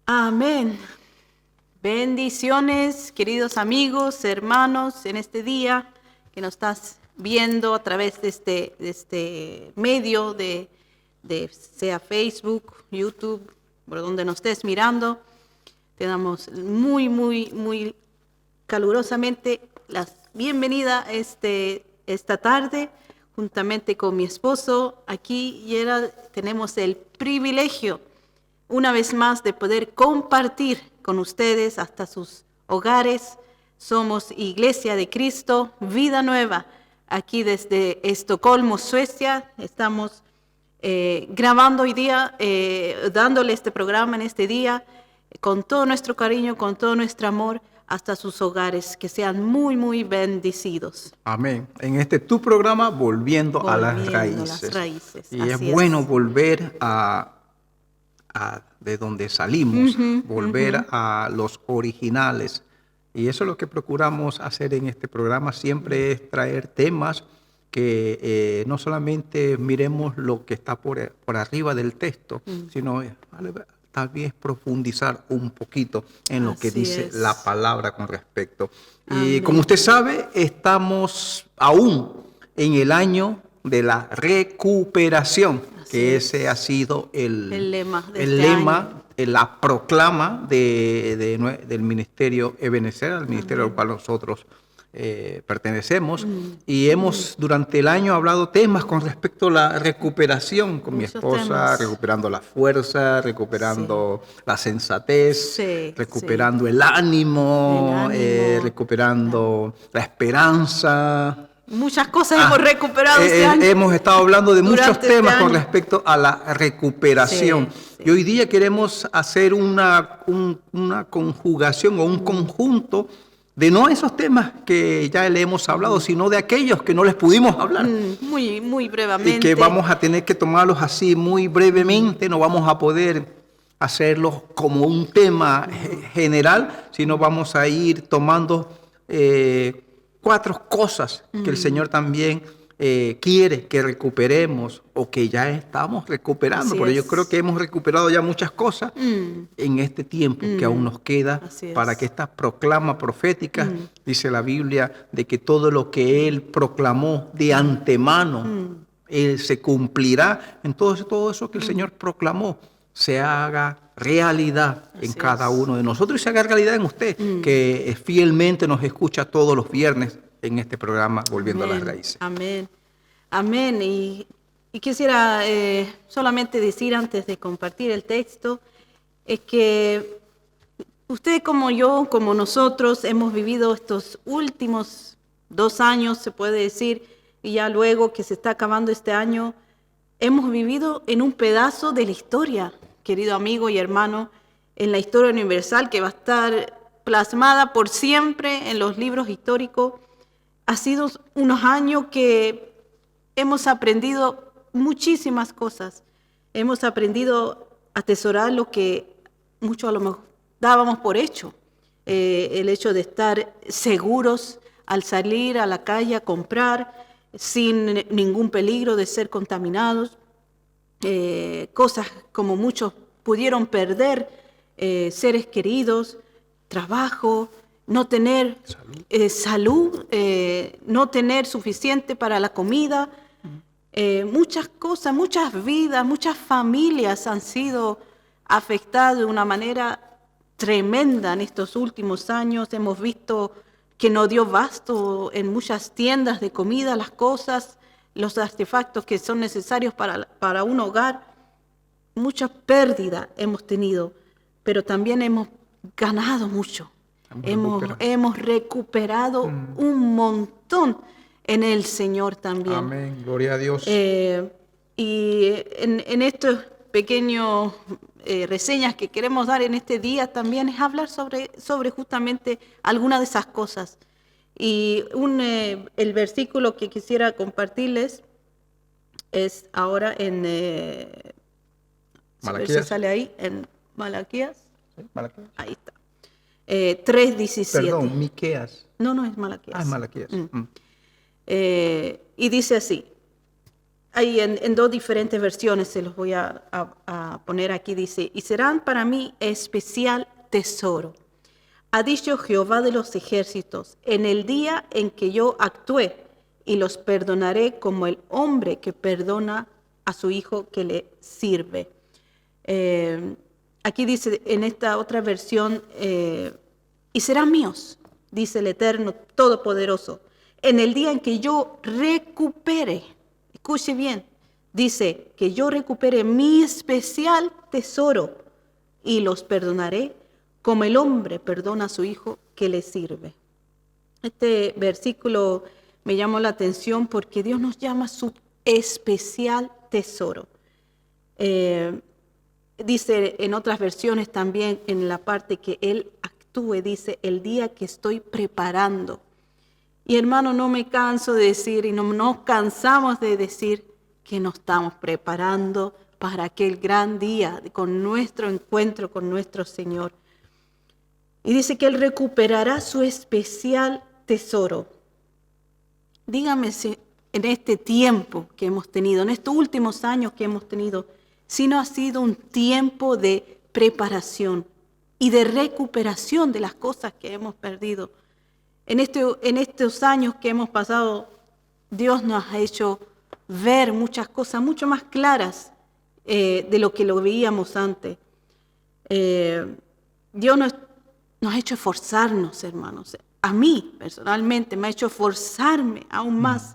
Amén. Bendiciones, queridos amigos, hermanos, en este día que nos estás viendo a través de este medio de sea Facebook, YouTube, por donde nos estés mirando. Te damos muy calurosamente la bienvenida esta tarde, juntamente con mi esposo. Aquí tenemos el privilegio una vez más de poder compartir con ustedes hasta sus hogares. Somos Iglesia de Cristo, Vida Nueva, aquí desde Estocolmo, Suecia. Estamos grabando hoy día, dándole este programa en este día, con todo nuestro cariño, con todo nuestro amor, hasta sus hogares, que sean muy bendecidos. Amén. En tu programa, Volviendo a las Raíces. Y es bueno volver de donde salimos, volver a los originales. Y eso es lo que procuramos hacer en este programa, siempre es traer temas que no solamente miremos lo que está por arriba del texto, sino tal vez profundizar un poquito en lo que dice la palabra con respecto. Y como usted sabe, estamos aún en el año de la recuperación, que ese ha sido el lema, la proclama del Ministerio Ebenezer, al ministerio al cual nosotros pertenecemos. Y hemos durante el año hablado temas con respecto a la recuperación con mi esposa, recuperando la fuerza, recuperando la sensatez, recuperando el ánimo, recuperando la esperanza. Muchas cosas hemos recuperado este año. Hemos estado hablando de muchos temas con respecto a la recuperación. Y hoy día queremos hacer una conjugación o un conjunto de no esos temas que ya le hemos hablado, sino de aquellos que no les pudimos hablar. Muy brevemente. Y que vamos a tener que tomarlos así muy brevemente, no vamos a poder hacerlos como un tema general, sino vamos a ir tomando 4 cosas que el Señor también quiere que recuperemos o que ya estamos recuperando, porque yo creo que hemos recuperado ya muchas cosas en este tiempo que aún nos queda para que esta proclama profética, dice la Biblia, de que todo lo que Él proclamó de antemano, Él se cumplirá. Entonces todo eso que el Señor proclamó se haga realidad en cada uno de nosotros y se haga realidad en usted, que fielmente nos escucha todos los viernes en este programa Volviendo a las Raíces. Amén. Amén. Y quisiera solamente decir antes de compartir el texto, es que usted como yo, como nosotros, hemos vivido estos últimos 2 años, se puede decir, y ya luego que se está acabando este año, hemos vivido en un pedazo de la historia, querido amigo y hermano, en la historia universal que va a estar plasmada por siempre en los libros históricos. Ha sido unos años que hemos aprendido muchísimas cosas. Hemos aprendido a atesorar lo que muchos a lo mejor dábamos por hecho. El hecho de estar seguros al salir a la calle a comprar, sin ningún peligro de ser contaminados. Cosas como muchos pudieron perder, seres queridos, trabajo, no tener salud, no tener suficiente para la comida. Muchas cosas, muchas vidas, muchas familias han sido afectadas de una manera tremenda en estos últimos años. Hemos visto que no dio basto en muchas tiendas de comida, las cosas, los artefactos que son necesarios para un hogar. Mucha pérdida hemos tenido, pero también hemos ganado mucho. Hemos recuperado un montón en el Señor también. Amén, gloria a Dios. Y en estos pequeños reseñas que queremos dar en este día también es hablar sobre justamente algunas de esas cosas. Y el versículo que quisiera compartirles es ahora en Malaquías. Sale ahí en Malaquías. ¿Sí? Malaquías. Ahí está. 3:17. Perdón, Miqueas. No, es Malaquías. Es Malaquías. Y dice así: Ahí en dos diferentes versiones se los voy a poner aquí. Dice, y serán para mí especial tesoro. Ha dicho Jehová de los ejércitos, en el día en que yo actué, y los perdonaré como el hombre que perdona a su hijo que le sirve. Aquí dice en esta otra versión, y serán míos, dice el Eterno Todopoderoso, en el día en que yo recupere, escuche bien, dice que yo recupere mi especial tesoro y los perdonaré como el hombre perdona a su hijo que le sirve. Este versículo me llamó la atención porque Dios nos llama su especial tesoro. Dice en otras versiones también, en la parte que Él actúe, dice, el día que estoy preparando. Y hermano, no me canso de decir y no nos cansamos de decir que nos estamos preparando para aquel gran día con nuestro encuentro con nuestro Señor. Y dice que Él recuperará su especial tesoro. Dígame si en este tiempo que hemos tenido, en estos últimos años que hemos tenido, si no ha sido un tiempo de preparación y de recuperación de las cosas que hemos perdido. En estos años que hemos pasado, Dios nos ha hecho ver muchas cosas mucho más claras de lo que lo veíamos antes. Dios nos ha hecho esforzarnos, hermanos. A mí, personalmente, me ha hecho esforzarme aún más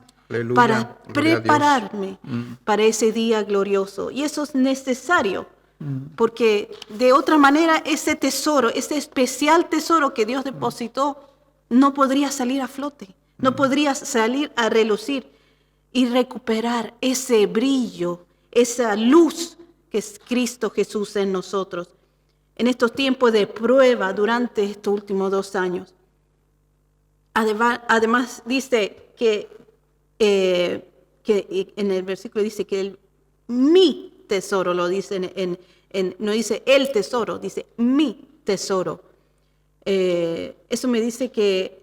para prepararme para ese día glorioso. Y eso es necesario, porque de otra manera ese tesoro, ese especial tesoro que Dios depositó, no podría salir a flote, no podría salir a relucir y recuperar ese brillo, esa luz que es Cristo Jesús en nosotros. En estos tiempos de prueba durante estos últimos 2 años. Además dice que en el versículo dice que mi tesoro, lo dice no dice el tesoro, dice mi tesoro. Eso me dice que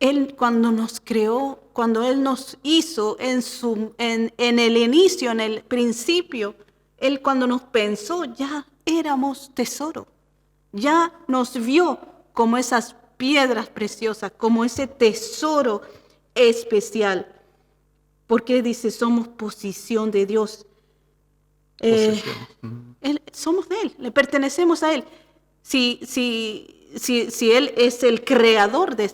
Él cuando nos creó, cuando Él nos hizo en el inicio, en el principio, Él cuando nos pensó ya éramos tesoro, ya nos vio como esas piedras preciosas, como ese tesoro especial, porque dice somos posesión de Dios. Somos de Él, le pertenecemos a Él. Si Él es el creador de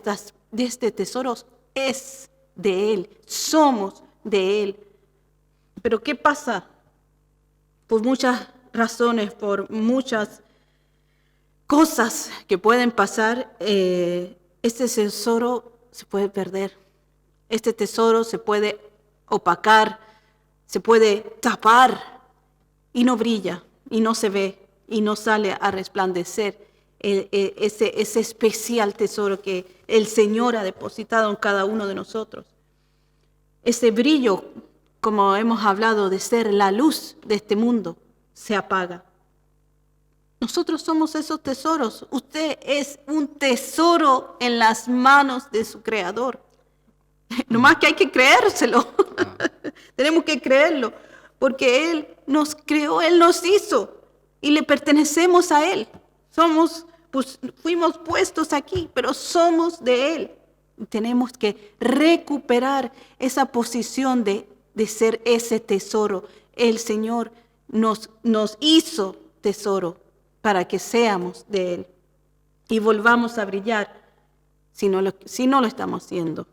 este tesoro, es de Él, somos de Él. Pero ¿qué pasa? Por muchas razones, por muchas cosas que pueden pasar, este tesoro se puede perder. Este tesoro se puede opacar, se puede tapar y no brilla, y no se ve, y no sale a resplandecer ese especial tesoro que el Señor ha depositado en cada uno de nosotros. Ese brillo, como hemos hablado, de ser la luz de este mundo, se apaga. Nosotros somos esos tesoros. Usted es un tesoro en las manos de su Creador. Nomás que hay que creérselo. Tenemos que creerlo, porque Él nos creó, Él nos hizo y le pertenecemos a Él. Fuimos puestos aquí, pero somos de Él. Tenemos que recuperar esa posición de ser ese tesoro. El Señor nos hizo tesoro para que seamos de Él y volvamos a brillar si no lo estamos haciendo.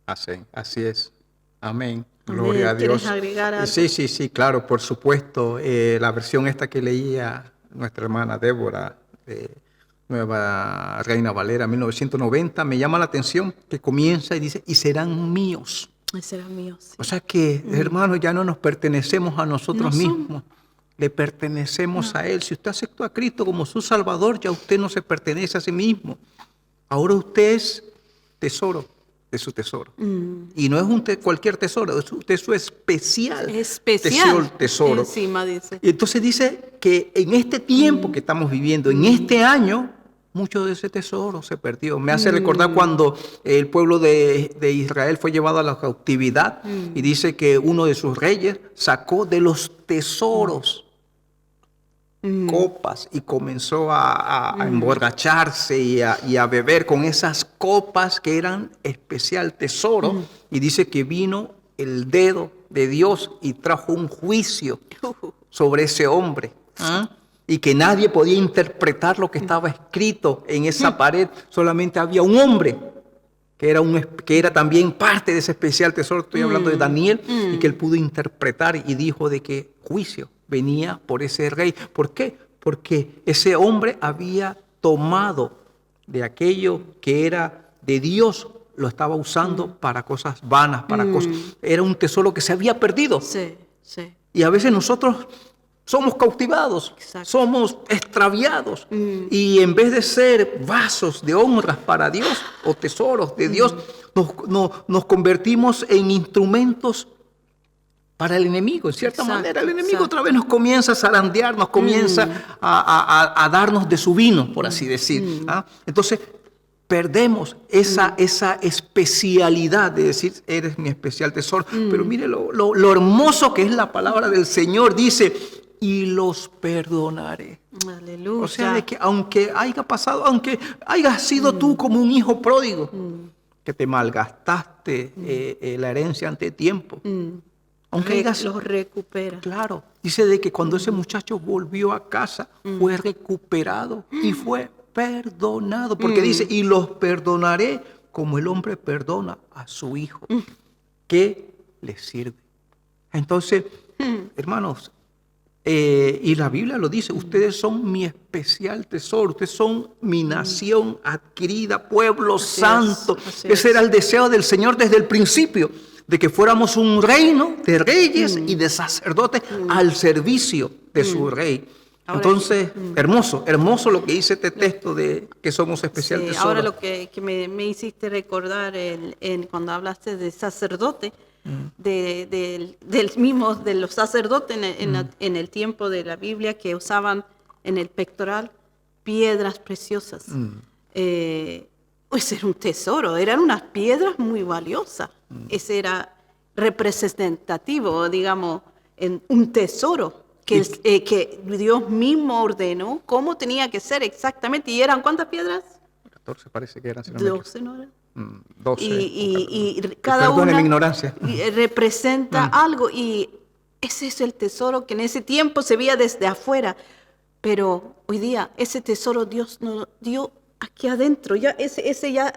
Así es. Amén. Gloria a Dios. ¿Quieres agregar algo? Sí, claro, por supuesto. La versión esta que leía nuestra hermana Débora, Nueva Reina Valera, 1990, me llama la atención que comienza y dice, y serán míos. Y serán míos. Sí. O sea que, hermanos, ya no nos pertenecemos a nosotros mismos. Le pertenecemos a Él. Si usted aceptó a Cristo como su Salvador, ya usted no se pertenece a sí mismo. Ahora usted es tesoro de su tesoro. Y no es cualquier tesoro, usted es su especial tesoro. Encima dice. Y entonces dice que en este tiempo que estamos viviendo, en este año, mucho de ese tesoro se perdió. Me hace recordar cuando el pueblo de Israel fue llevado a la cautividad y dice que uno de sus reyes sacó de los tesoros copas y comenzó a emborracharse y a beber con esas copas que eran especial tesoro. Y dice que vino el dedo de Dios y trajo un juicio sobre ese hombre. Y que nadie podía interpretar lo que estaba escrito en esa pared. Solamente había un hombre que era también parte de ese especial tesoro. Estoy hablando de Daniel, y que él pudo interpretar y dijo de que juicio venía por ese rey. ¿Por qué? Porque ese hombre había tomado de aquello que era de Dios, lo estaba usando para cosas vanas, para cosas. Era un tesoro que se había perdido. Sí, sí. Y a veces nosotros somos cautivados, Exacto. somos extraviados. Y en vez de ser vasos de honra para Dios o tesoros de Dios, nos convertimos en instrumentos para el enemigo. En cierta manera, el enemigo otra vez nos comienza a zarandear, nos comienza a darnos de su vino, por así decir. Entonces, perdemos esa especialidad de decir, eres mi especial tesoro. Pero mire lo hermoso que es la palabra del Señor. Dice, y los perdonaré. Aleluya. O sea, de que aunque haya pasado, aunque hayas sido tú como un hijo pródigo, que te malgastaste la herencia ante tiempo, aunque los recupera. Claro, dice de que cuando ese muchacho volvió a casa, fue recuperado y fue perdonado, porque dice, y los perdonaré como el hombre perdona a su hijo. ¿Qué le sirve? Entonces, hermanos, y la Biblia lo dice, ustedes son mi especial tesoro, ustedes son mi nación adquirida, pueblo santo. Ese era el deseo del Señor desde el principio, de que fuéramos un reino de reyes y de sacerdotes al servicio de su rey. Entonces, hermoso lo que dice este texto de que somos especial tesoro. Ahora lo que me hiciste recordar cuando hablaste de sacerdote, de los sacerdotes en el tiempo de la Biblia, que usaban en el pectoral piedras preciosas. Pues era un tesoro, eran unas piedras muy valiosas. Ese era representativo, digamos, en un tesoro que Dios mismo ordenó cómo tenía que ser exactamente. ¿Y eran cuántas piedras? 14 parece que eran. Si no 12, ¿no eran? 12. Y cada Perdone una mi ignorancia. representa algo, y ese es el tesoro que en ese tiempo se veía desde afuera, pero hoy día ese tesoro Dios nos dio aquí adentro. Ya ese ya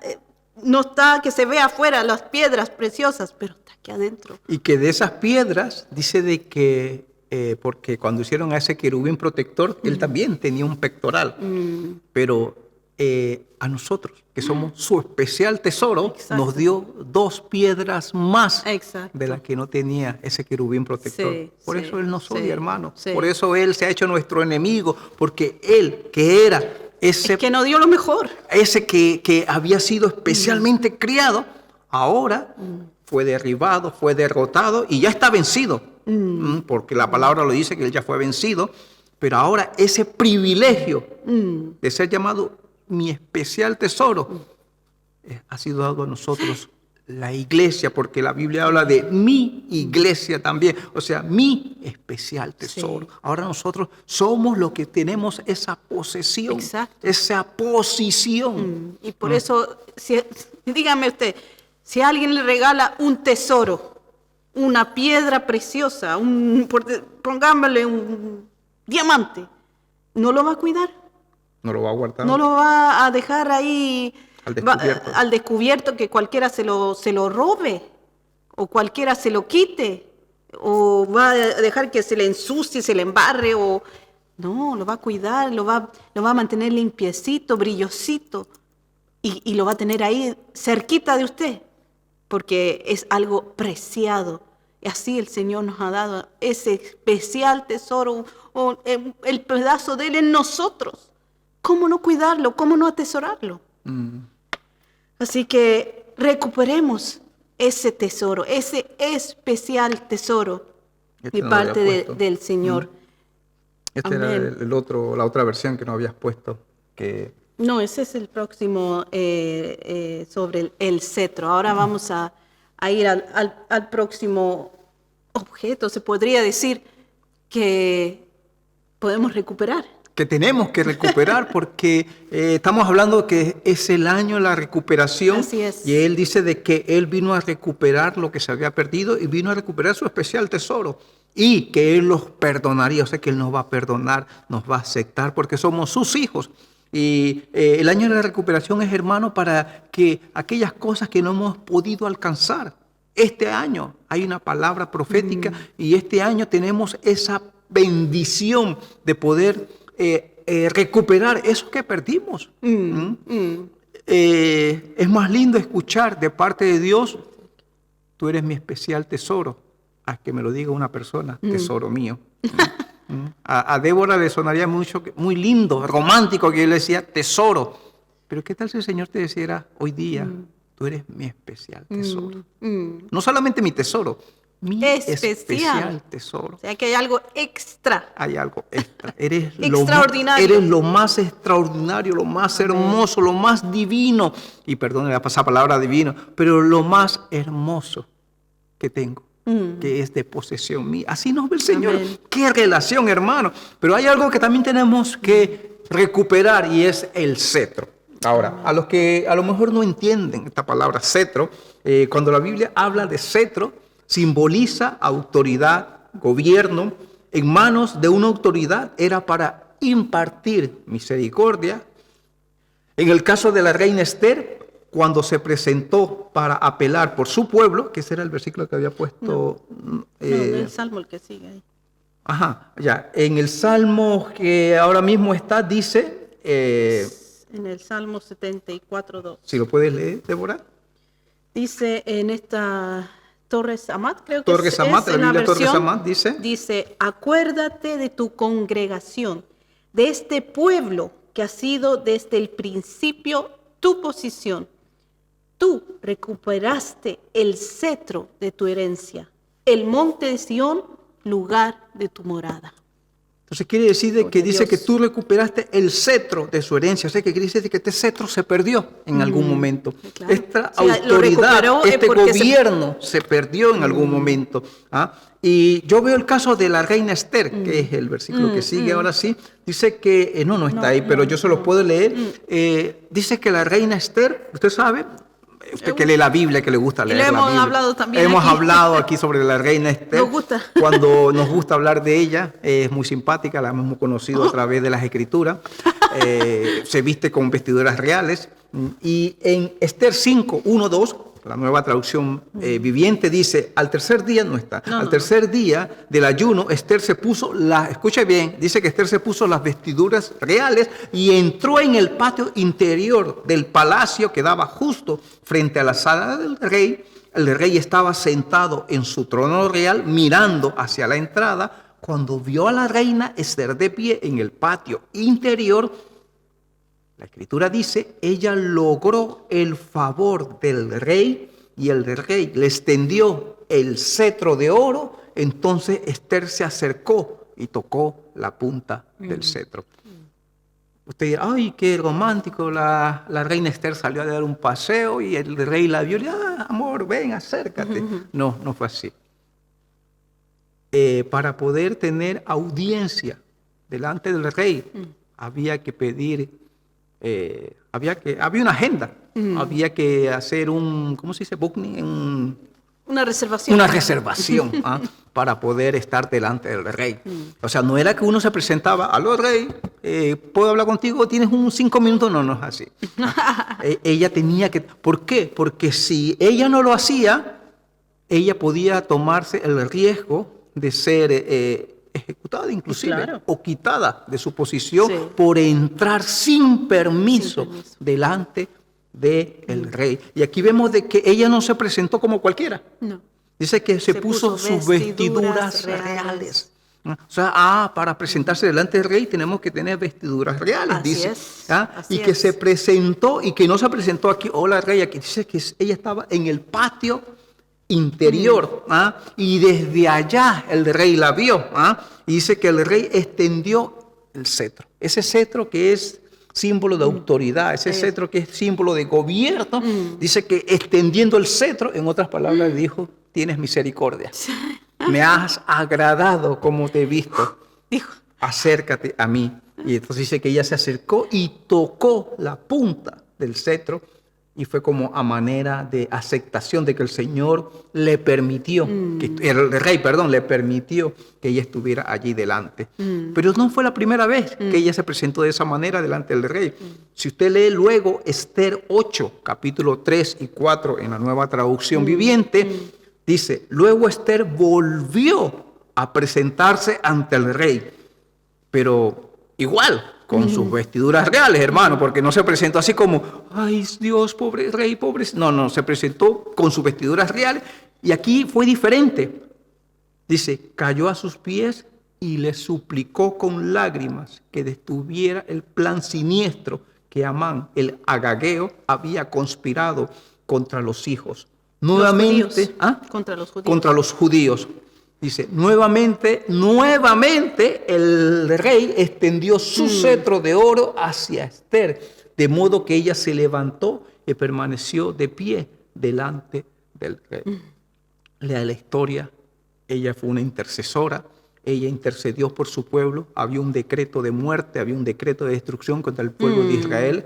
no está que se ve afuera, las piedras preciosas, pero está aquí adentro. Y que de esas piedras dice de que porque cuando hicieron a ese querubín protector, él también tenía un pectoral, pero a nosotros, que somos su especial tesoro, nos dio 2 piedras más de las que no tenía ese querubín protector. Por eso Él nos odia, hermano. Por eso Él se ha hecho nuestro enemigo, porque Él, que era ese... que nos dio lo mejor. Ese que había sido especialmente criado, ahora fue derribado, fue derrotado y ya está vencido. Porque la palabra lo dice que Él ya fue vencido. Pero ahora ese privilegio de ser llamado mi especial tesoro ha sido dado a nosotros, la iglesia, porque la Biblia habla de mi iglesia también, o sea, mi especial tesoro. Ahora nosotros somos los que tenemos esa posesión, esa posición. Y por eso, dígame usted, si alguien le regala un tesoro, una piedra preciosa, pongámosle un diamante, ¿no lo va a cuidar? No lo va a guardar. No lo va a dejar ahí al descubierto, que cualquiera se lo robe, o cualquiera se lo quite, o va a dejar que se le ensucie, se le embarre, o no, lo va a cuidar, lo va a mantener limpiecito, brillosito, y lo va a tener ahí cerquita de usted, porque es algo preciado. Y así el Señor nos ha dado ese especial tesoro, o el pedazo de Él en nosotros. ¿Cómo no cuidarlo? ¿Cómo no atesorarlo? Así que recuperemos ese tesoro, ese especial tesoro de parte del Señor. Esta era la otra versión que no habías puesto, que No, ese es el próximo sobre el cetro. Ahora vamos a ir al próximo objeto. Se podría decir que podemos recuperar. Que tenemos que recuperar porque estamos hablando que es el año de la recuperación. Así es. Y él dice de que él vino a recuperar lo que se había perdido y vino a recuperar su especial tesoro y que él los perdonaría. O sea que él nos va a perdonar, nos va a aceptar porque somos sus hijos. Y el año de la recuperación es, hermano, para que aquellas cosas que no hemos podido alcanzar, este año hay una palabra profética y este año tenemos esa bendición de poder recuperar eso que perdimos. Es más lindo escuchar de parte de Dios, tú eres mi especial tesoro, a que me lo diga una persona, tesoro mío. A Débora le sonaría mucho, muy lindo, romántico, que yo le decía tesoro. Pero ¿qué tal si el Señor te dijera hoy día, tú eres mi especial tesoro? No solamente mi tesoro, mi especial tesoro. O sea que hay algo extra. Hay algo extra. Eres extraordinario. Eres lo más extraordinario, lo más hermoso, lo más divino. Y perdón, le esa palabra divino, pero lo más hermoso que tengo. Que es de posesión mía. Así nos ve el Señor. Amén. Qué relación, hermano. Pero hay algo que también tenemos que recuperar y es el cetro. Ahora, a los que a lo mejor no entienden esta palabra cetro, cuando la Biblia habla de cetro, simboliza autoridad, gobierno. En manos de una autoridad era para impartir misericordia. En el caso de la reina Esther, cuando se presentó para apelar por su pueblo, que ese era el versículo que había puesto. No, el salmo el que sigue ahí. Ajá, ya. En el salmo que ahora mismo está, dice. En el salmo 74:2. Si lo puedes leer, Débora. Dice en esta Torres Amat, creo que Torres Amat, la Biblia Torres Amat dice. Dice: acuérdate de tu congregación, de este pueblo que ha sido desde el principio tu posición. Tú recuperaste el cetro de tu herencia, el monte de Sión, lugar de tu morada. Entonces quiere decir que dice que tú recuperaste el cetro de su herencia. O sea, que quiere decir que este cetro se perdió en algún momento. Claro. Esta autoridad, este gobierno se perdió en algún momento. ¿Ah? Y yo veo el caso de la reina Esther, que es el versículo que sigue ahora sí. Dice que, no está ahí, pero yo se lo puedo leer. Dice que la reina Esther, usted sabe, usted que lee la Biblia, que le gusta leer la Biblia. Hemos hablado también Hemos aquí. hablado aquí sobre la reina Esther. Nos gusta. Cuando nos gusta hablar de ella, es muy simpática, la hemos conocido a través de las Escrituras. Se viste con vestiduras reales. Y en Esther 5:1-2, la nueva traducción viviente, dice, al tercer día, al tercer día del ayuno, Esther se puso, escuche bien, dice que Esther se puso las vestiduras reales y entró en el patio interior del palacio que daba justo frente a la sala del rey. El rey estaba sentado en su trono real mirando hacia la entrada. Cuando vio a la reina Esther de pie en el patio interior, la Escritura dice, ella logró el favor del rey y el rey le extendió el cetro de oro. Entonces Esther se acercó y tocó la punta del cetro. Usted dirá, ay, qué romántico, la reina Esther salió a dar un paseo y el rey la vio y dijo, amor, ven, acércate. No fue así. Para poder tener audiencia delante del rey, había que pedir, había una agenda, había que hacer ¿cómo se dice? Booking, una reservación. Una reservación para poder estar delante del rey. O sea, no era que uno se presentaba, aló rey, ¿puedo hablar contigo? ¿Tienes 5 minutos? No es así. Ella tenía que... ¿Por qué? Porque si ella no lo hacía, ella podía tomarse el riesgo de ser ejecutada inclusive, claro, o quitada de su posición por entrar sin permiso delante del rey. Y aquí vemos de que ella no se presentó como cualquiera. No. Dice que se puso sus vestiduras reales. O sea, para presentarse delante del rey tenemos que tener vestiduras reales, así dice. Es. Y que se presentó y que no se presentó aquí, hola rey, aquí dice que ella estaba en el patio interior, y desde allá el rey la vio, y dice que el rey extendió el cetro. Ese cetro que es símbolo de autoridad, ese cetro que es símbolo de gobierno, dice que extendiendo el cetro, en otras palabras dijo, tienes misericordia. Me has agradado como te he visto. Dijo. Acércate a mí. Y entonces dice que ella se acercó y tocó la punta del cetro y fue como a manera de aceptación de que el Señor le permitió, el rey, perdón, le permitió que ella estuviera allí delante. Pero no fue la primera vez que ella se presentó de esa manera delante del rey. Si usted lee luego Esther 8, capítulo 3 y 4 en la Nueva Traducción Viviente, dice, luego Esther volvió a presentarse ante el rey, pero igual, con sus vestiduras reales, hermano, porque no se presentó así como, ay Dios, pobre rey, pobre. No, se presentó con sus vestiduras reales y aquí fue diferente. Dice, cayó a sus pies y le suplicó con lágrimas que detuviera el plan siniestro que Amán, el agageo, había conspirado contra los hijos. Nuevamente, Contra los judíos. Contra los judíos. Dice, nuevamente el rey extendió su cetro de oro hacia Esther, de modo que ella se levantó y permaneció de pie delante del rey. Lea la historia, ella fue una intercesora, ella intercedió por su pueblo, había un decreto de muerte, había un decreto de destrucción contra el pueblo de Israel,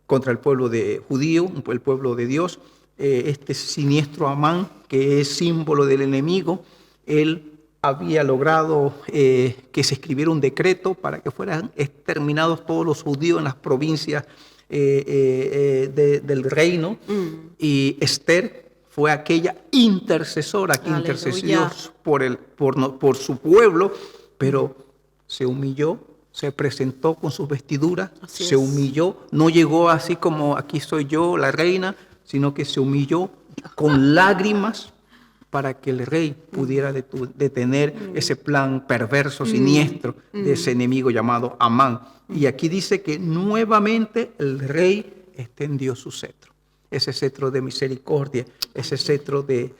contra el pueblo de judío, el pueblo de Dios. Este siniestro Amán, que es símbolo del enemigo, él había logrado que se escribiera un decreto para que fueran exterminados todos los judíos en las provincias del reino. Y Esther fue aquella intercesora que intercedió por su pueblo, pero se humilló, se presentó con sus vestiduras, se humilló, no llegó así como aquí soy yo, la reina, sino que se humilló con lágrimas para que el rey pudiera detener ese plan perverso, siniestro de ese enemigo llamado Amán. Y aquí dice que nuevamente el rey extendió su cetro, ese cetro de misericordia, ese cetro de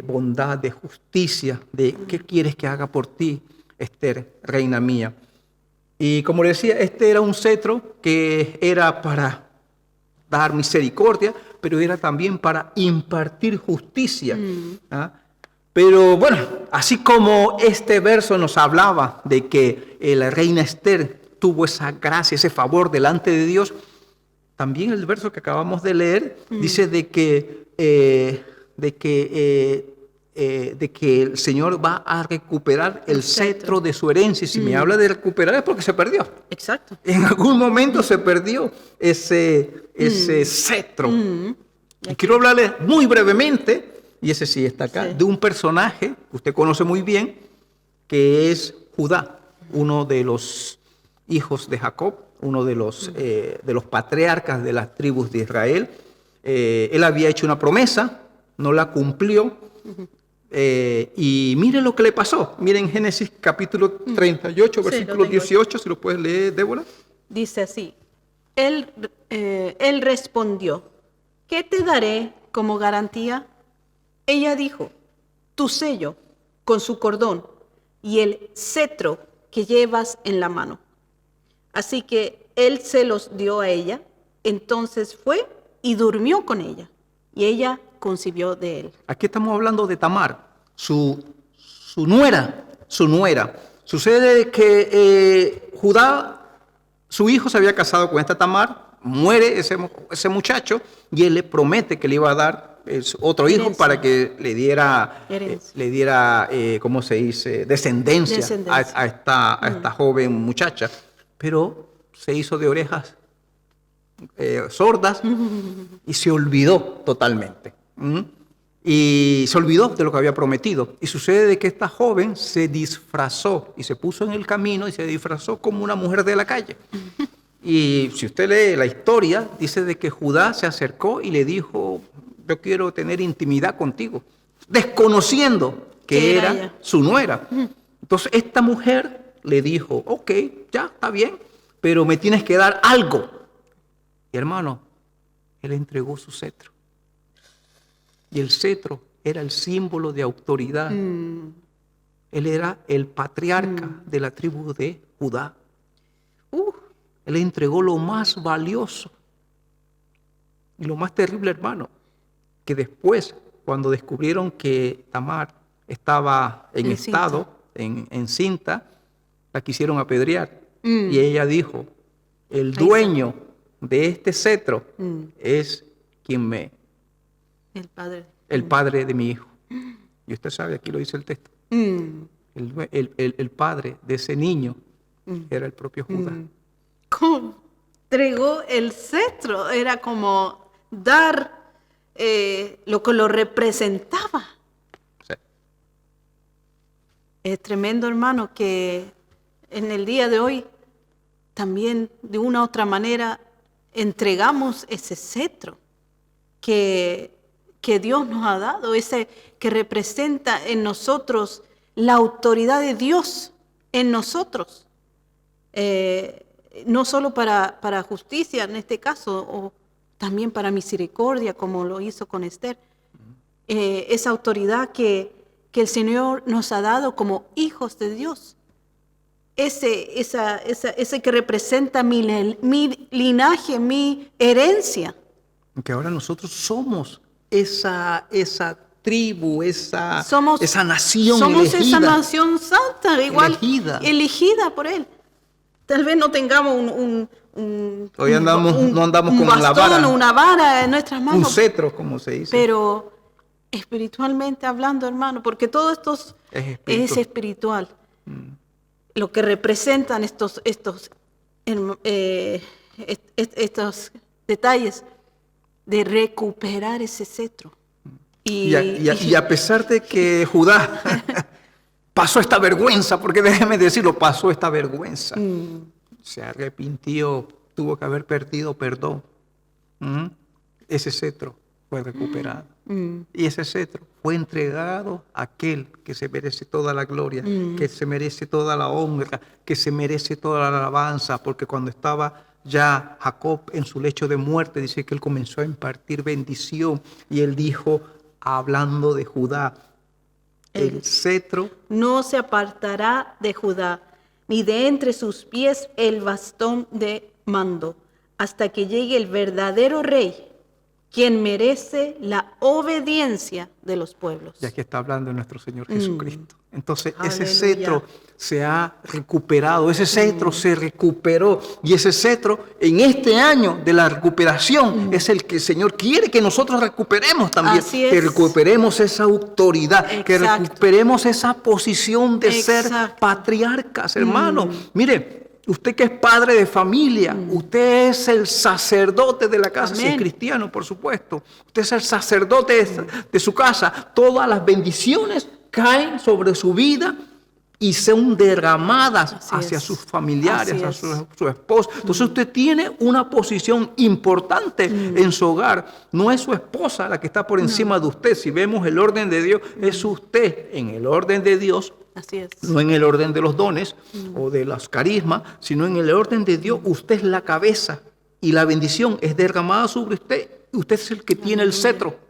bondad, de justicia, de ¿qué quieres que haga por ti, Esther, reina mía? Y como le decía, este era un cetro que era para dar misericordia, pero era también para impartir justicia. Pero bueno, así como este verso nos hablaba de que la reina Esther tuvo esa gracia, ese favor delante de Dios, también el verso que acabamos de leer dice de que el Señor va a recuperar el cetro de su herencia. Y si me habla de recuperar es porque se perdió. Exacto. En algún momento se perdió ese cetro. Y quiero hablarle muy brevemente, y ese sí está acá, de un personaje que usted conoce muy bien, que es Judá, uno de los hijos de Jacob, uno de los patriarcas de las tribus de Israel. Él había hecho una promesa, no la cumplió, y miren lo que le pasó. Miren Génesis capítulo 38, versículo 18, si lo puedes leer, Débora. Dice así, él respondió, ¿qué te daré como garantía? Ella dijo, tu sello con su cordón y el cetro que llevas en la mano. Así que él se los dio a ella, entonces fue y durmió con ella, y ella concibió de él. Aquí estamos hablando de Tamar, su nuera. Sucede que Judá, su hijo se había casado con esta Tamar, muere ese muchacho y él le promete que le iba a dar otro hijo para que le diera, ¿cómo se dice? Descendencia. A esta joven muchacha. Pero se hizo de orejas sordas y se olvidó totalmente. Y se olvidó de lo que había prometido. Y sucede de que esta joven se disfrazó y se puso en el camino y se disfrazó como una mujer de la calle. Y si usted lee la historia, dice de que Judá se acercó y le dijo, yo quiero tener intimidad contigo, desconociendo que era su nuera. Entonces esta mujer le dijo, ok, ya, está bien, pero me tienes que dar algo. Y hermano, él entregó su cetro. Y el cetro era el símbolo de autoridad. Él era el patriarca de la tribu de Judá. Él le entregó lo más valioso. Y lo más terrible, hermano, que después, cuando descubrieron que Tamar estaba encinta, la quisieron apedrear. Y ella dijo, el dueño de este cetro es el padre de mi hijo. Y usted sabe, aquí lo dice el texto. El padre de ese niño era el propio Judá. ¿Cómo entregó el cetro? Era como dar lo que lo representaba. Sí. Es tremendo, hermano, que en el día de hoy también de una u otra manera entregamos ese cetro que Dios nos ha dado, ese que representa en nosotros la autoridad de Dios en nosotros. No solo para justicia en este caso, o también para misericordia, como lo hizo con Esther. Esa autoridad que el Señor nos ha dado como hijos de Dios. Ese que representa mi linaje, mi herencia. Que ahora nosotros somos esa tribu, esa nación somos elegida. Esa nación santa, igual elegida por Él. Tal vez no tengamos hoy no andamos con bastón, la vara, una vara en nuestras manos. Un cetro, como se dice. Pero espiritualmente hablando, hermano, porque todo esto es espiritual. Lo que representan estos detalles de recuperar ese cetro. Y a pesar de que Judá pasó esta vergüenza, porque déjeme decirlo, pasó esta vergüenza, se arrepintió, tuvo que haber perdido perdón. Ese cetro fue recuperado. Y ese cetro fue entregado a aquel que se merece toda la gloria, que se merece toda la honra, que se merece toda la alabanza, porque cuando estaba ya Jacob en su lecho de muerte, dice que él comenzó a impartir bendición y él dijo, hablando de Judá, el cetro no se apartará de Judá, ni de entre sus pies el bastón de mando, hasta que llegue el verdadero rey, quien merece la obediencia de los pueblos. Y aquí está hablando de nuestro Señor Jesucristo. Entonces, ese cetro se ha recuperado, ese cetro se recuperó. Y ese cetro, en este año de la recuperación, es el que el Señor quiere que nosotros recuperemos también. Que recuperemos esa autoridad, que recuperemos esa posición de ser patriarcas, hermano. Mire, usted que es padre de familia, usted es el sacerdote de la casa, si es cristiano, por supuesto. Usted es el sacerdote de su casa. Todas las bendiciones caen sobre su vida y son derramadas hacia sus familiares, a su esposo. Entonces usted tiene una posición importante en su hogar. No es su esposa la que está por encima de usted. Si vemos el orden de Dios, es usted en el orden de Dios. Así es. No en el orden de los dones o de los carismas, sino en el orden de Dios. Usted es la cabeza y la bendición es derramada sobre usted. Usted es el que tiene el cetro.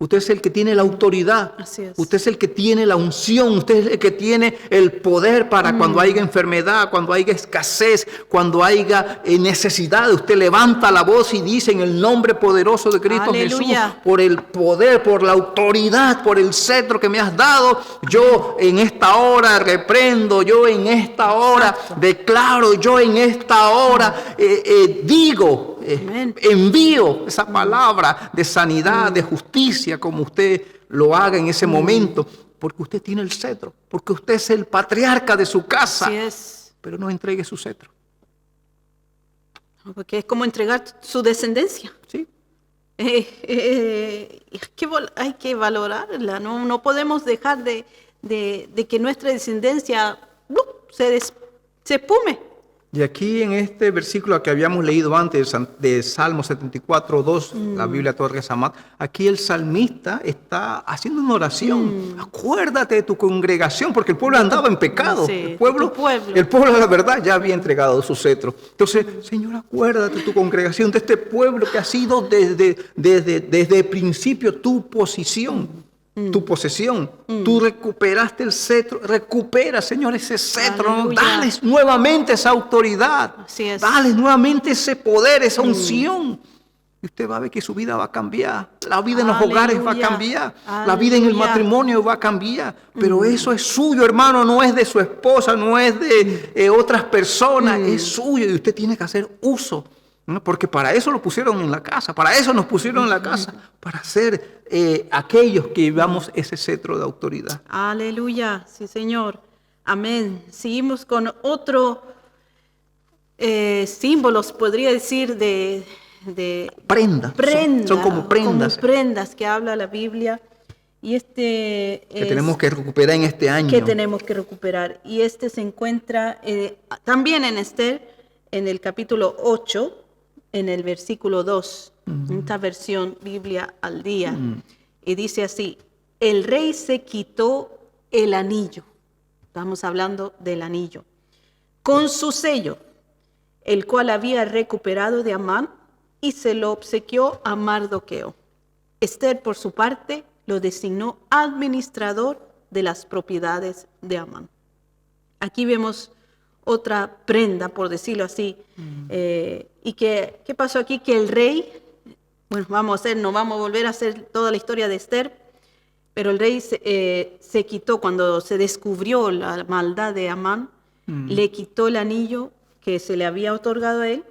Usted es el que tiene la autoridad. Así es. Usted es el que tiene la unción. Usted es el que tiene el poder para cuando haya enfermedad, cuando haya escasez, cuando haya necesidad. Usted levanta la voz y dice en el nombre poderoso de Cristo Jesús, por el poder, por la autoridad, por el cetro que me has dado, yo en esta hora reprendo, yo en esta hora declaro, yo en esta hora digo, envío esa palabra de sanidad, de justicia, como usted lo haga en ese momento, porque usted tiene el cetro, porque usted es el patriarca de su casa. Así es. Pero no entregue su cetro. Porque es como entregar su descendencia. Sí. Hay que valorarla, no podemos dejar de que nuestra descendencia se espume. Y aquí en este versículo que habíamos leído antes de Salmo 74:2, la Biblia Torres Amat, aquí el salmista está haciendo una oración. Acuérdate de tu congregación, porque el pueblo andaba en pecado. Sí, el pueblo, la verdad, ya había entregado su cetro. Entonces, Señor, acuérdate de tu congregación, de este pueblo que ha sido desde el principio tu posición. tu posesión. Tú recuperaste el cetro. Recupera, Señor, ese cetro. Aleluya. Dales nuevamente esa autoridad. Así es. Dales nuevamente ese poder, esa unción. Y usted va a ver que su vida va a cambiar. La vida en los hogares va a Aleluya. cambiar. La vida en el Aleluya. matrimonio va a cambiar. Pero eso es suyo, hermano. No es de su esposa, no es de otras personas. Es suyo y usted tiene que hacer uso. ¿No? Porque para eso lo pusieron en la casa. Para eso nos pusieron en la casa. Para ser aquellos que llevamos ese cetro de autoridad. Aleluya. Sí, Señor. Amén. Seguimos con otro símbolos, podría decir, de Prendas. Son como prendas. Como prendas que habla la Biblia. Y que tenemos que recuperar en este año. Que tenemos que recuperar. Y se encuentra también en Esther, en el capítulo 8, en el versículo 2. Esta versión Biblia al día. Y dice así: el rey se quitó el anillo. Estamos hablando del anillo. Con su sello, el cual había recuperado de Amán, y se lo obsequió a Mardoqueo. Esther, por su parte, lo designó administrador de las propiedades de Amán. Aquí vemos otra prenda, por decirlo así. ¿Y qué pasó aquí? Que el rey, bueno, no vamos a volver a hacer toda la historia de Esther, pero el rey se quitó, cuando se descubrió la maldad de Amán, le quitó el anillo que se le había otorgado a él.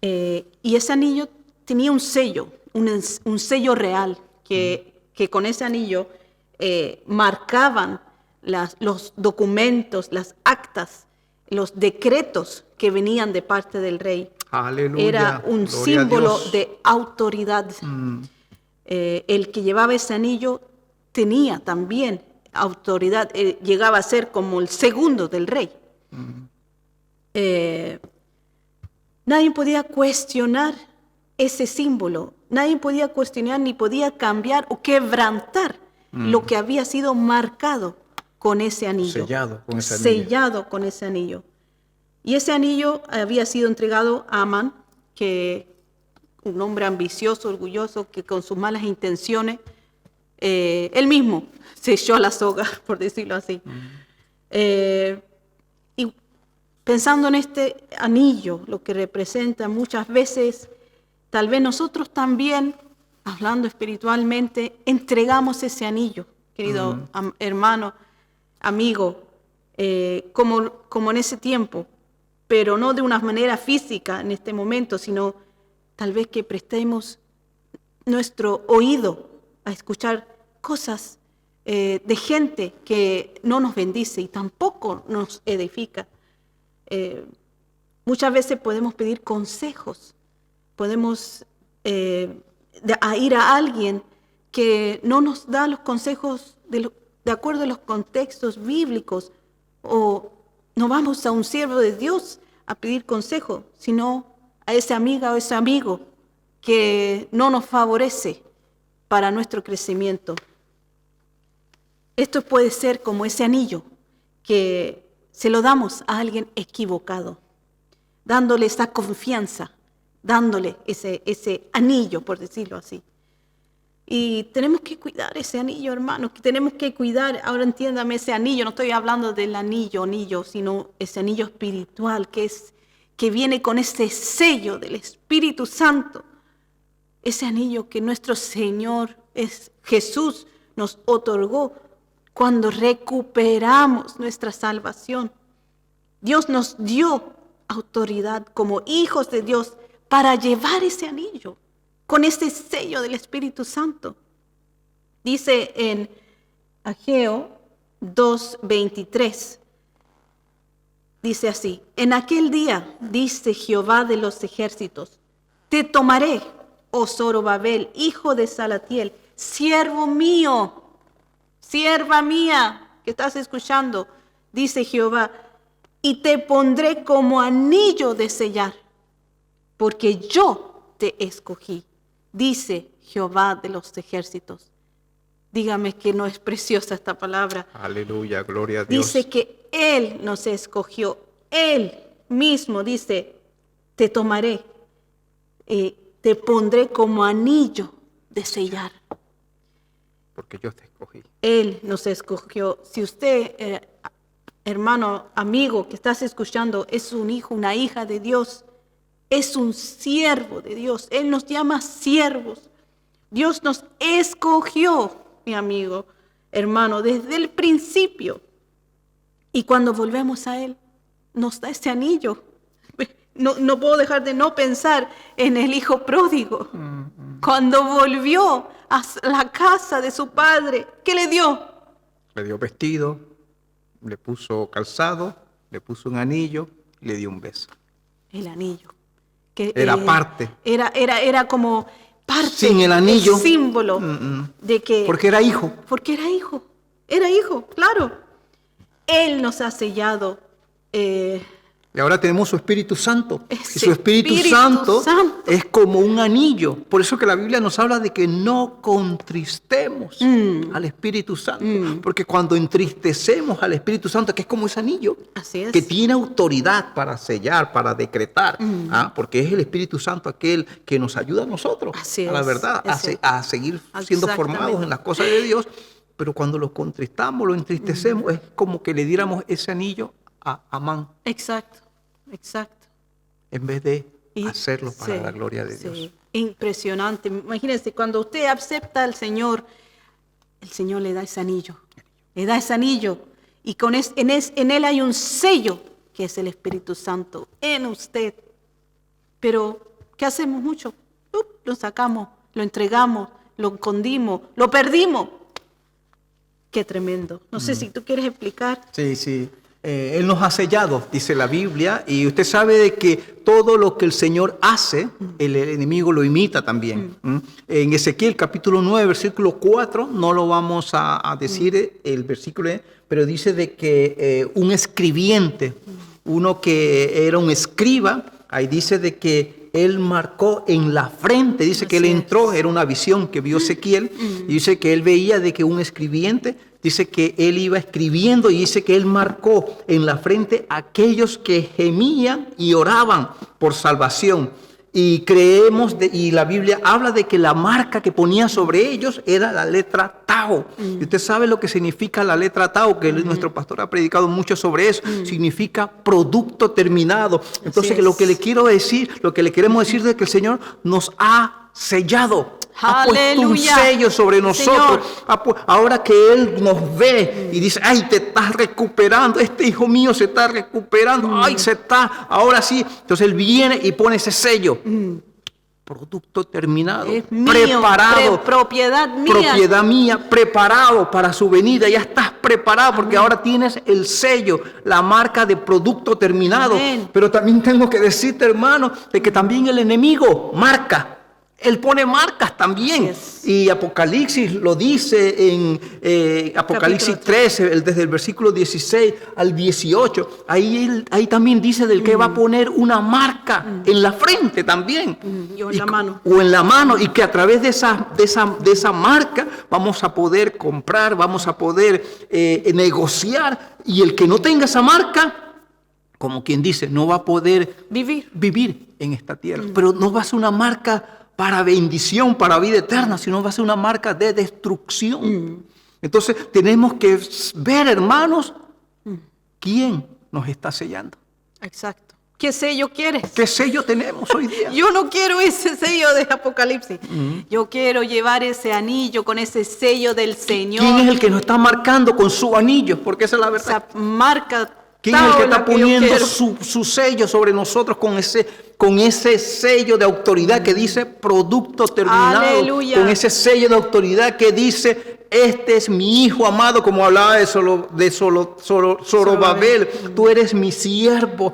Y ese anillo tenía un sello, un sello real, que con ese anillo marcaban los documentos, las actas, los decretos que venían de parte del rey. Aleluya. Era un símbolo de autoridad. El que llevaba ese anillo tenía también autoridad, llegaba a ser como el segundo del rey. Nadie podía cuestionar ese símbolo, nadie podía cuestionar ni podía cambiar o quebrantar lo que había sido marcado con ese anillo. Sellado con ese anillo. Sellado con ese anillo. Y ese anillo había sido entregado a Amán, que un hombre ambicioso, orgulloso, que con sus malas intenciones, él mismo se echó a la soga, por decirlo así. Y pensando en este anillo, lo que representa muchas veces, tal vez nosotros también, hablando espiritualmente, entregamos ese anillo, querido hermano, amigo, como en ese tiempo, pero no de una manera física en este momento, sino tal vez que prestemos nuestro oído a escuchar cosas de gente que no nos bendice y tampoco nos edifica. Muchas veces podemos pedir consejos, podemos ir a alguien que no nos da los consejos de acuerdo a los contextos bíblicos, o no vamos a un siervo de Dios a pedir consejo, sino a esa amiga o ese amigo que no nos favorece para nuestro crecimiento. Esto puede ser como ese anillo que se lo damos a alguien equivocado, dándole esa confianza, dándole ese anillo, por decirlo así. Y tenemos que cuidar ese anillo, hermanos, que tenemos que cuidar, ahora entiéndame, ese anillo, no estoy hablando del anillo, sino ese anillo espiritual que viene con ese sello del Espíritu Santo, ese anillo que nuestro Señor Jesús nos otorgó cuando recuperamos nuestra salvación. Dios nos dio autoridad como hijos de Dios para llevar ese anillo con ese sello del Espíritu Santo. Dice en Ageo 2:23, dice así: en aquel día, dice Jehová de los ejércitos, te tomaré, oh Zorobabel, hijo de Salatiel, siervo mío, sierva mía, que estás escuchando, dice Jehová, y te pondré como anillo de sellar, porque yo te escogí, dice Jehová de los ejércitos. Dígame que no es preciosa esta palabra. Aleluya, gloria a Dios. Dice que Él nos escogió, Él mismo dice, te tomaré, te pondré como anillo de sellar. Porque yo te escogí. escogí. Él nos escogió. Si usted, hermano, amigo que estás escuchando, es un hijo, una hija de Dios, es un siervo de Dios. Él nos llama siervos. Dios nos escogió, mi amigo, hermano, desde el principio. Y cuando volvemos a Él, nos da ese anillo. No puedo dejar de no pensar en el hijo pródigo. Cuando volvió a la casa de su padre, ¿qué le dio? Le dio vestido, le puso calzado, le puso un anillo, le dio un beso. El anillo. Que, Era parte. Era como parte. Sin el anillo. El símbolo de que... Porque era hijo. Porque era hijo. Era hijo, claro. Él nos ha sellado. Y ahora tenemos su Espíritu Santo. Y Ese su Espíritu Santo es como un anillo. Por eso que la Biblia nos habla de que no contristemos al Espíritu Santo. Porque cuando entristecemos al Espíritu Santo, que es como ese anillo, Así es. que tiene autoridad para sellar, para decretar, porque es el Espíritu Santo aquel que nos ayuda a nosotros, Así a la es, verdad, a seguir siendo Exactamente. formados en las cosas de Dios. Pero cuando lo contristamos, lo entristecemos, es como que le diéramos ese anillo a Amán, Exacto. en vez de Y- hacerlo para sí, la gloria de sí. Dios. Impresionante. Imagínense, cuando usted acepta al Señor, el Señor le da ese anillo. Le da ese anillo. Y en él hay un sello, que es el Espíritu Santo, en usted. Pero, ¿qué hacemos mucho? Lo sacamos, lo entregamos, lo escondimos, lo perdimos. Qué tremendo. No sé si tú quieres explicar. Sí. Él nos ha sellado, dice la Biblia, y usted sabe de que todo lo que el Señor hace, el enemigo lo imita también. En Ezequiel capítulo 9, versículo 4, no lo vamos a decir el versículo, pero dice de que un escribiente, uno que era un escriba, ahí dice de que él marcó en la frente, dice que él Así es. entró, era una visión que vio Ezequiel, y dice que él veía de que un escribiente, dice que él iba escribiendo y dice que él marcó en la frente a aquellos que gemían y oraban por salvación. Y creemos, y la Biblia habla de que la marca que ponía sobre ellos era la letra Tau. Y usted sabe lo que significa la letra Tau, que nuestro pastor ha predicado mucho sobre eso. Significa producto terminado. Entonces, Así es. lo que le quiero decir, lo que le queremos decir es que el Señor nos ha sellado. Ha puesto un Aleluya. sello sobre nosotros. Señor. Ahora que Él nos ve y dice, ay, te estás recuperando, este hijo mío se está recuperando, ay, se está, ahora sí. Entonces Él viene y pone ese sello. Producto terminado, Es mío, preparado. propiedad mía. Propiedad mía, preparado para su venida. Ya estás preparado porque ahora tienes el sello, la marca de producto terminado. Amén. Pero también tengo que decirte, hermano, de que también el enemigo marca. Él pone marcas también. Así es. Y Apocalipsis lo dice en Apocalipsis Capítulo 13, desde el versículo 16 al 18. Ahí también dice del que va a poner una marca en la frente también. Y o en la mano. O en la mano. Y que a través de esa marca vamos a poder comprar, vamos a poder negociar. Y el que no tenga esa marca, como quien dice, no va a poder vivir en esta tierra. Pero no va a ser una marca para bendición, para vida eterna, sino va a ser una marca de destrucción. Entonces tenemos que ver, hermanos, quién nos está sellando. Exacto. ¿Qué sello quieres? ¿Qué sello tenemos hoy día? Yo no quiero ese sello de Apocalipsis. Yo quiero llevar ese anillo con ese sello del Señor. ¿Quién es el que nos está marcando con su anillo? Porque esa es la verdad. Esa marca. ¿Quién es el que está yo poniendo quiero? su sello sobre nosotros con ese sello de autoridad que dice producto terminado? Aleluya. Con ese sello de autoridad que dice, este es mi hijo amado, como hablaba de Zorobabel. Tú eres mi siervo,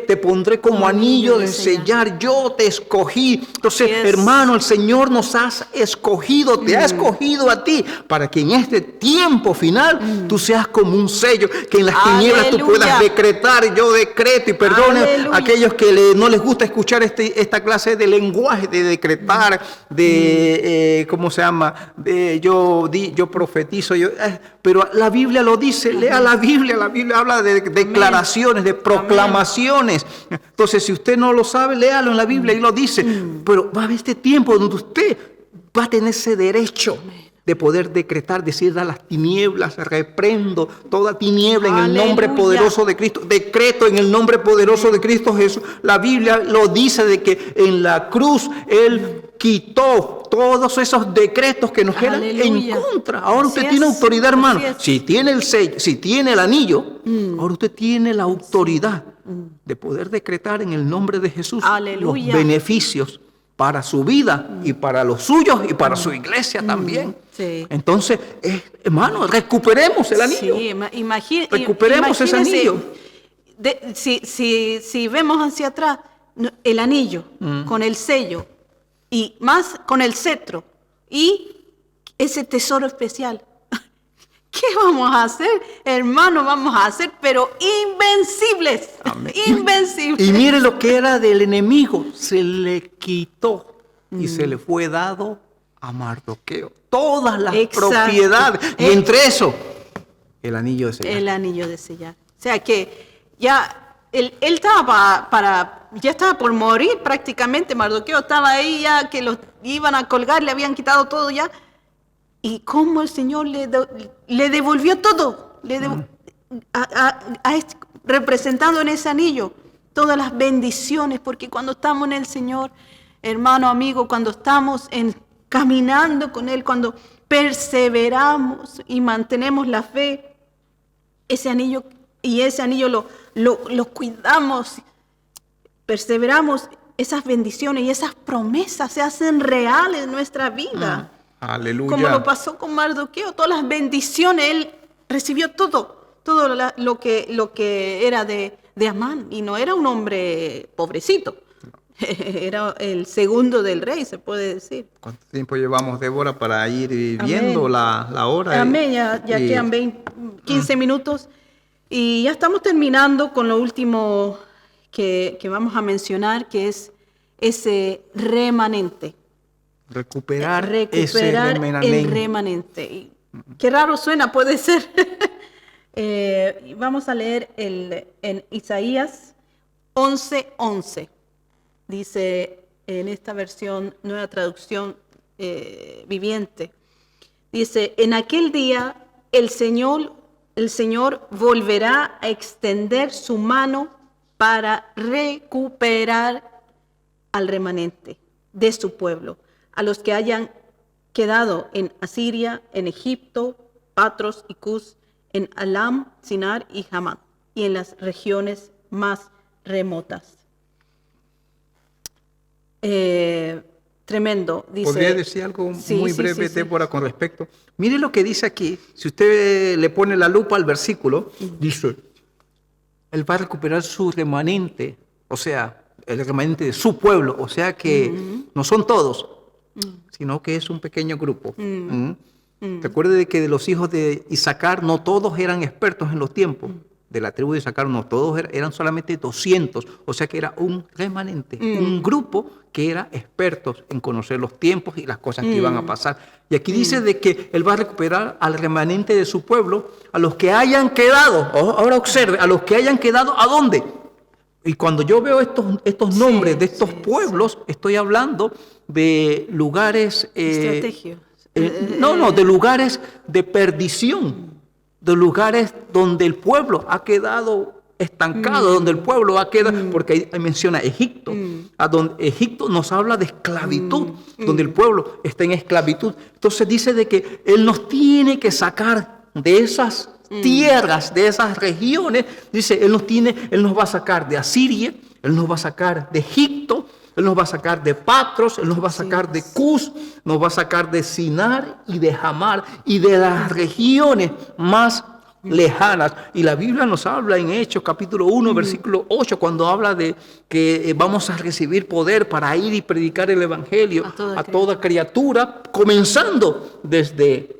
te pondré como anillo de sellar. Yo te escogí. Entonces, Así es. hermano, el Señor nos ha escogido, te ha escogido a ti, para que en este tiempo final tú seas como un sello, que en las tinieblas tú Aleluya. puedas decretar. Yo decreto, y perdone Aleluya. a aquellos que no les gusta escuchar esta clase de lenguaje, de decretar, ¿cómo se llama? Yo profetizo, pero la Biblia lo dice, lea la Biblia habla de declaraciones, de proclamaciones. Entonces, si usted no lo sabe, léalo en la Biblia y lo dice. Pero va a haber este tiempo donde usted va a tener ese derecho de poder decretar, decir a las tinieblas, reprendo toda tiniebla en el nombre Aleluya. poderoso de Cristo, decreto en el nombre poderoso de Cristo Jesús. La Biblia lo dice de que en la cruz Él quitó todos esos decretos que nos eran en Aleluya. contra. Ahora usted Así tiene es, autoridad, hermano. así es. Si tiene el sello, si tiene el anillo, ahora usted tiene la autoridad de poder decretar en el nombre de Jesús Aleluya. los beneficios para su vida y para los suyos y para su iglesia también. Sí. Entonces, hermano, recuperemos el anillo. Sí, Recuperemos ese imagínese, anillo. Si vemos hacia atrás, el anillo con el sello y más con el cetro y ese tesoro especial. ¿Qué vamos a hacer, hermano? Vamos a hacer, pero invencibles. Amén. Invencibles. Y mire lo que era del enemigo, se le quitó y se le fue dado a Mardoqueo todas las Exacto. propiedades. Y entre eso, el anillo de sellar. El anillo de sellar. O sea que ya él estaba ya estaba por morir prácticamente. Mardoqueo estaba ahí ya que los iban a colgar, le habían quitado todo ya. Y cómo el Señor le devolvió todo, representando en ese anillo todas las bendiciones, porque cuando estamos en el Señor, hermano, amigo, cuando estamos caminando con Él, cuando perseveramos y mantenemos la fe, ese anillo lo cuidamos, perseveramos, esas bendiciones y esas promesas se hacen reales en nuestra vida. Aleluya. Como lo pasó con Mardoqueo, todas las bendiciones, él recibió todo lo que era de Amán, y no era un hombre pobrecito, era el segundo del rey, se puede decir. ¿Cuánto tiempo llevamos, Débora, para ir viendo la hora? Amén, ya quedan 15 minutos y ya estamos terminando con lo último que vamos a mencionar, que es ese remanente. Recuperar ese el remanente. Y qué raro suena, puede ser. Vamos a leer en Isaías 11:11. Dice en esta versión, nueva traducción viviente. Dice, en aquel día el Señor volverá a extender su mano para recuperar al remanente de su pueblo, a los que hayan quedado en Asiria, en Egipto, Patros y Cus, en Alam, Sinar y Hamad, y en las regiones más remotas. Tremendo, dice. ¿Podría decir algo muy breve, sí. Débora, con respecto? Mire lo que dice aquí. Si usted le pone la lupa al versículo, dice, Él va a recuperar su remanente, o sea, el remanente de su pueblo, o sea que no son todos, sino que es un pequeño grupo. Recuerde de que de los hijos de Isaacar no todos eran expertos en los tiempos. De la tribu de Isaacar no todos eran solamente 200, o sea que era un remanente, un grupo que era expertos en conocer los tiempos y las cosas que iban a pasar. Y aquí dice de que Él va a recuperar al remanente de su pueblo, a los que hayan quedado, ahora observe, a los que hayan quedado, ¿a dónde? Y cuando yo veo estos nombres de estos pueblos, estoy hablando de lugares... Estrategia. de lugares de perdición, de lugares donde el pueblo ha quedado estancado, donde el pueblo ha quedado, porque ahí menciona Egipto, a donde Egipto nos habla de esclavitud, donde el pueblo está en esclavitud. Entonces dice de que Él nos tiene que sacar de esas tierras, de esas regiones. Dice, Él nos va a sacar de Asiria, Él nos va a sacar de Egipto, Él nos va a sacar de Patros, Él nos va a sacar de Cus, nos va a sacar de Sinar y de Hamar y de las regiones más lejanas. Y la Biblia nos habla en Hechos capítulo 1, versículo 8, cuando habla de que vamos a recibir poder para ir y predicar el evangelio a toda criatura, comenzando desde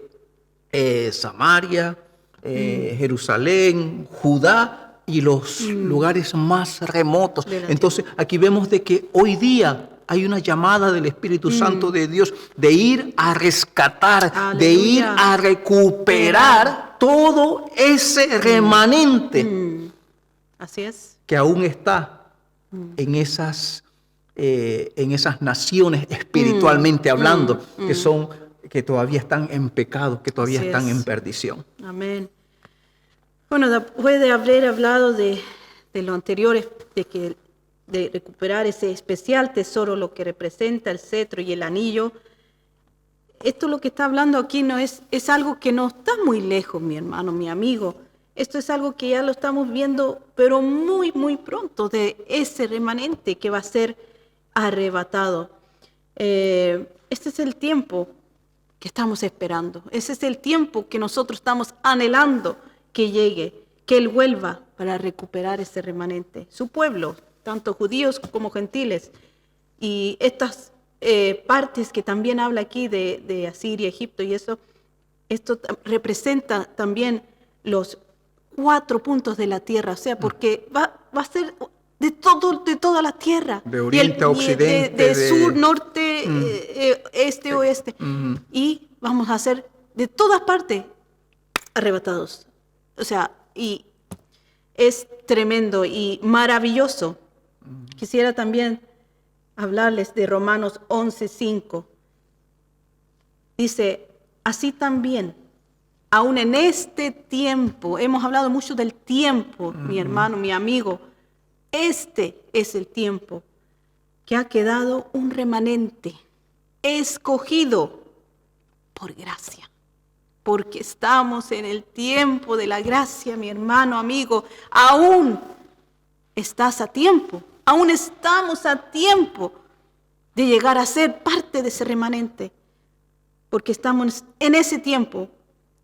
Samaria, Jerusalén, Judá y los lugares más remotos. Entonces aquí vemos de que hoy día hay una llamada del Espíritu Santo de Dios de ir a rescatar, de ir a recuperar todo ese remanente. Así es. Que aún está en esas naciones espiritualmente hablando, que son que todavía están en pecado, que todavía Así están es. en perdición. Amén. Bueno, después de haber hablado de lo anterior, de recuperar ese especial tesoro, lo que representa el cetro y el anillo, esto lo que está hablando aquí no es algo que no está muy lejos, mi hermano, mi amigo. Esto es algo que ya lo estamos viendo, pero muy, muy pronto, de ese remanente que va a ser arrebatado. Este es el tiempo que estamos esperando. Ese es el tiempo que nosotros estamos anhelando que llegue, que Él vuelva para recuperar ese remanente. Su pueblo, tanto judíos como gentiles. Y estas partes que también habla aquí de Asiria, Egipto y eso, esto representa también los 4 puntos de la tierra, o sea, porque va a ser de toda la tierra. De oriente a occidente. De sur, norte, este, oeste. Y vamos a ser de todas partes arrebatados. O sea, y es tremendo y maravilloso. Quisiera también hablarles de Romanos 11:5. Dice, así también, aún en este tiempo, hemos hablado mucho del tiempo, mi hermano, mi amigo, este es el tiempo que ha quedado un remanente escogido por gracia. Porque estamos en el tiempo de la gracia, mi hermano, amigo. Aún estás a tiempo, aún estamos a tiempo de llegar a ser parte de ese remanente. Porque estamos en ese tiempo,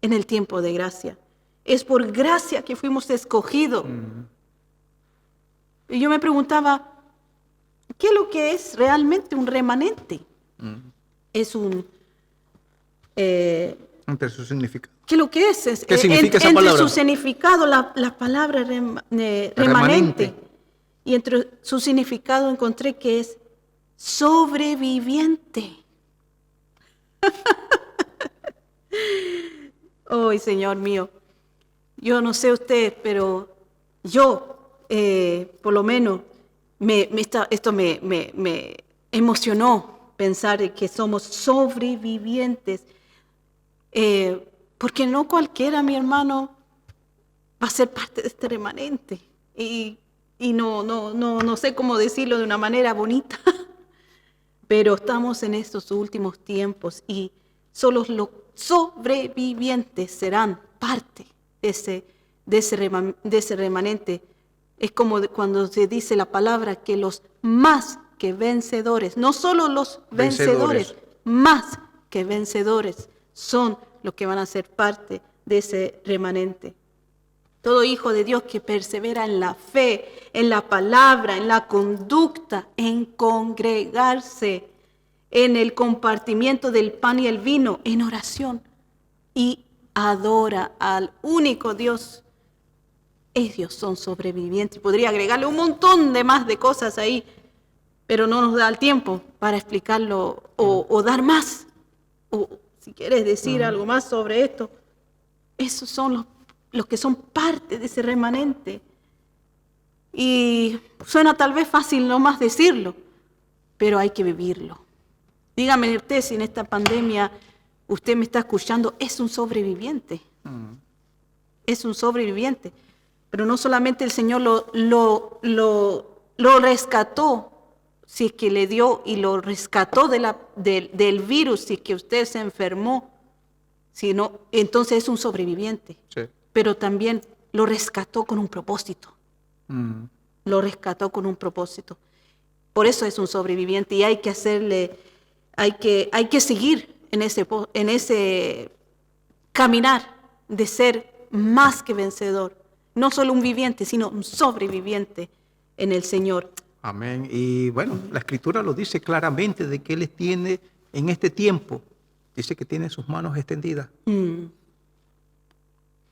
en el tiempo de gracia. Es por gracia que fuimos escogidos. Y yo me preguntaba, ¿qué es lo que es realmente un remanente? Es un... Entre su significado. ¿Qué es lo que es? ¿Qué significa esa palabra? Entre su significado, la palabra remanente. Y entre su significado encontré que es sobreviviente. Ay, Señor mío. Yo no sé usted, pero yo, por lo menos, esto me emocionó pensar de que somos sobrevivientes. Porque no cualquiera, mi hermano, va a ser parte de este remanente. Y no sé cómo decirlo de una manera bonita, pero estamos en estos últimos tiempos y solo los sobrevivientes serán parte de ese remanente. Es como cuando se dice la palabra que los más que vencedores, no solo los vencedores, más que vencedores son los que van a ser parte de ese remanente. Todo hijo de Dios que persevera en la fe, en la palabra, en la conducta, en congregarse, en el compartimiento del pan y el vino, en oración y adora al único Dios. Ellos son sobrevivientes. Podría agregarle un montón de más de cosas ahí, pero no nos da el tiempo para explicarlo o dar más. O si quieres decir algo más sobre esto, esos son los que son parte de ese remanente. Y suena tal vez fácil nomás decirlo, pero hay que vivirlo. Dígame usted si en esta pandemia usted me está escuchando, es un sobreviviente. Es un sobreviviente. Pero no solamente el Señor lo rescató, si es que le dio y lo rescató del virus, si es que usted se enfermó, sino, entonces es un sobreviviente. Sí. Pero también lo rescató con un propósito. Lo rescató con un propósito. Por eso es un sobreviviente y hay que hacerle, hay que seguir en ese caminar de ser más que vencedor. No solo un viviente, sino un sobreviviente en el Señor. Amén. Y bueno, la Escritura lo dice claramente de que Él tiene en este tiempo, dice que tiene sus manos extendidas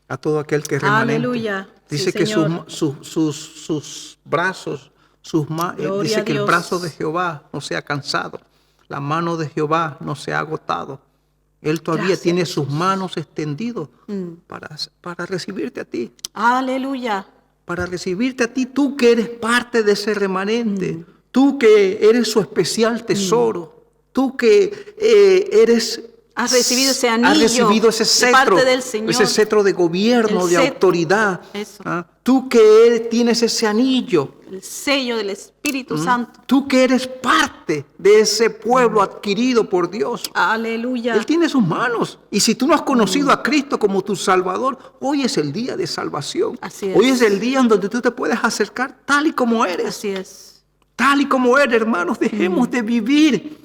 a todo aquel que es remanente. Aleluya. Dice Sí, que Señor. sus brazos, Gloria dice a que el Dios. brazo de Jehová no se ha cansado, la mano de Jehová no se ha agotado. Él todavía Gracias, tiene Jesús. sus manos extendidas para recibirte a ti. Aleluya. Para recibirte a ti, tú que eres parte de ese remanente, tú que eres su especial tesoro, tú que eres has recibido ese anillo, has recibido ese de cetro, parte del Señor. ese cetro de gobierno, El de cetro. autoridad. Eso. Tú que tienes ese anillo, El sello del Espíritu Santo. tú que eres parte de ese pueblo adquirido por Dios. Aleluya. Él tiene sus manos. Y si tú no has conocido a Cristo como tu Salvador, hoy es el día de salvación. Así es. Hoy es el día en donde tú te puedes acercar tal y como eres. Así es. Tal y como eres, hermanos. Dejemos de vivir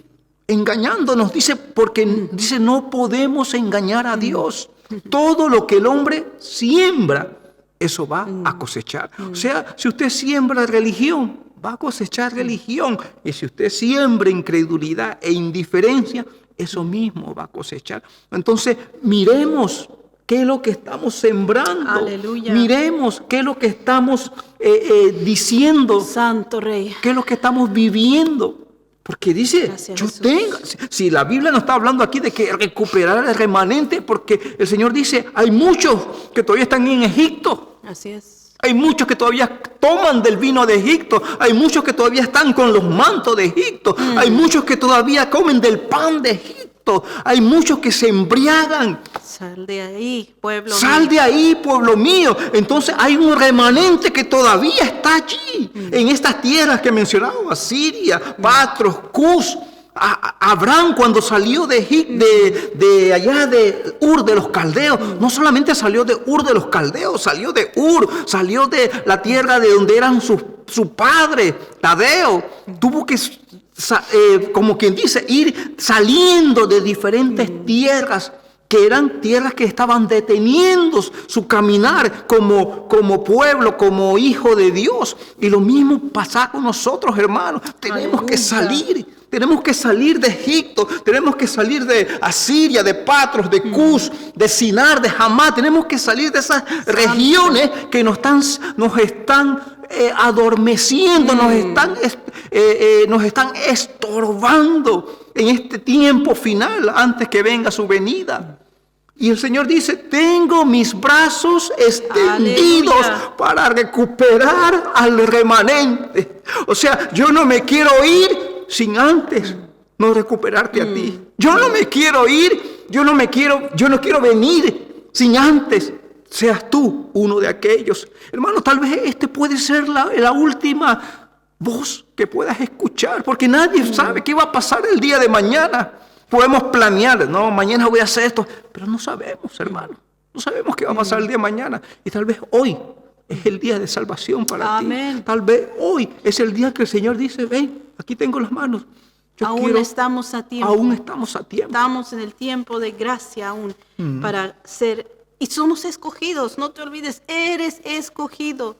engañándonos. Porque dice, no podemos engañar a Dios. Todo lo que el hombre siembra, eso va a cosechar. O sea, si usted siembra religión, va a cosechar religión. Y si usted siembra incredulidad e indiferencia, eso mismo va a cosechar. Entonces, miremos qué es lo que estamos sembrando. Aleluya. Miremos qué es lo que estamos diciendo. Santo Rey. ¿Qué es lo que estamos viviendo? Porque dice, Gracias, yo Jesús. tengo, si la Biblia no está hablando aquí de que recuperar el remanente, porque el Señor dice, hay muchos que todavía están en Egipto. Así es. Hay muchos que todavía toman del vino de Egipto. Hay muchos que todavía están con los mantos de Egipto. Hay muchos que todavía comen del pan de Egipto. Hay muchos que se embriagan. Sal de ahí, pueblo Sal mío. de ahí, pueblo mío. Entonces hay un remanente que todavía está allí, en estas tierras que he mencionado, Asiria, Patros, Cus. Abraham cuando salió de allá de Ur de los Caldeos, no solamente salió de Ur de los Caldeos, salió de Ur, salió de la tierra de donde eran su padre, Tadeo. Tuvo que, como quien dice, ir saliendo de diferentes tierras, que eran tierras que estaban deteniendo su caminar como pueblo, como hijo de Dios. Y lo mismo pasa con nosotros, hermanos. Tenemos que salir. Tenemos que salir de Egipto, tenemos que salir de Asiria, de Patros, de Cus, de Sinar, de Hamá. Tenemos que salir de esas regiones que nos están adormeciendo, nos están estorbando en este tiempo final antes que venga su venida. Y el Señor dice, tengo mis brazos extendidos Aleluya. para recuperar al remanente. O sea, yo no me quiero ir sin antes no recuperarte a ti. Yo no me quiero ir, yo no quiero venir sin antes seas tú uno de aquellos. Hermano, tal vez este puede ser la última voz que puedas escuchar, porque nadie sabe qué va a pasar el día de mañana. Podemos planear, no, mañana voy a hacer esto, pero no sabemos, hermano. No sabemos qué va a pasar el día de mañana. Y tal vez hoy es el día de salvación para Amén. ti. Tal vez hoy es el día que el Señor dice, ven, aquí tengo las manos. Aún estamos a tiempo. Aún estamos a tiempo. Estamos en el tiempo de gracia aún para ser, y somos escogidos, no te olvides, eres escogido.